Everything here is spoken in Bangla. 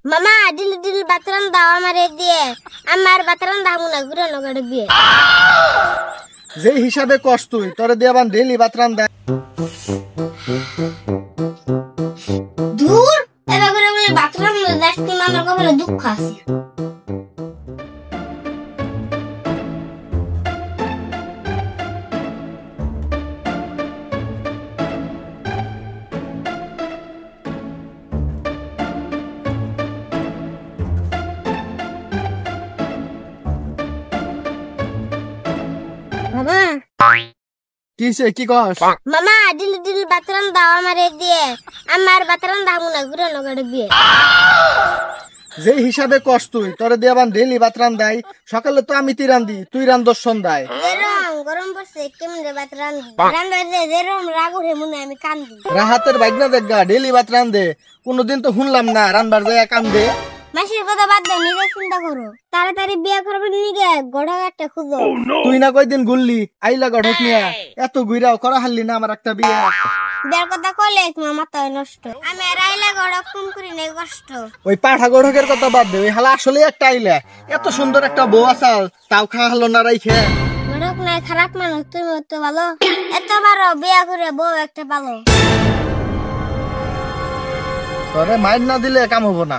মামা দিলি দিলি বাতরান দাও আমারে দিয়ে আমার বাতরান দাও না ঘুরে নগড়ে বিয়ে যে হিসাবে কষ্ট তুই তোরে দিয়ে আবার ডেলি বাতরান দেয় দূর এবার করে বলে বাতরান দেখতে আমার কপালে দুঃখ আছে মামা কিসে কি কস মামা দিলি দিলি বাতরান দাও আমারে দিয়ে আমার বাতরান দাও না ঘুরে নগড়ে বিয়ে যে হিসাবে কষ্ট তুই তোরে দিয়ে আবার ডেলি বাতরান দেয় সকালে তো আমি তিরান দি তুই রান্দস সন্ধ্যায় যেরম গরম পড়ছে কেমনে বাতরান রান্না যেরম রাগ উঠে মনে আমি কান্দি রাহাতের বাইকনা দেখা ডেলি বাতরান দে কোনদিন তো শুনলাম না রানবার যায় কান্দে মাসির কথা বাদ দাও নিজে চিন্তা করো তাড়াতাড়ি বিয়ে করবে নিগে গড়া একটা খুঁজো তুই না কয়দিন ঘুরলি আইলা গড়ক নিয়া এত ঘুরাও করা হারলি না আমার একটা বিয়ে বিয়ের কথা কইলে তোমার মাথায় নষ্ট আমি আর আইলা গড়ক কম করি নাই কষ্ট ওই পাঠা গড়কের কথা বাদ দে ওই হালা আসলে একটা আইলা এত সুন্দর একটা বউ আসাল তাও খা হলো না রাইখে গড়ক নাই খারাপ মানুষ তুমি তো ভালো এত বারো বিয়ে করে বউ একটা ভালো তোরে মাইর না দিলে কাম হবো না।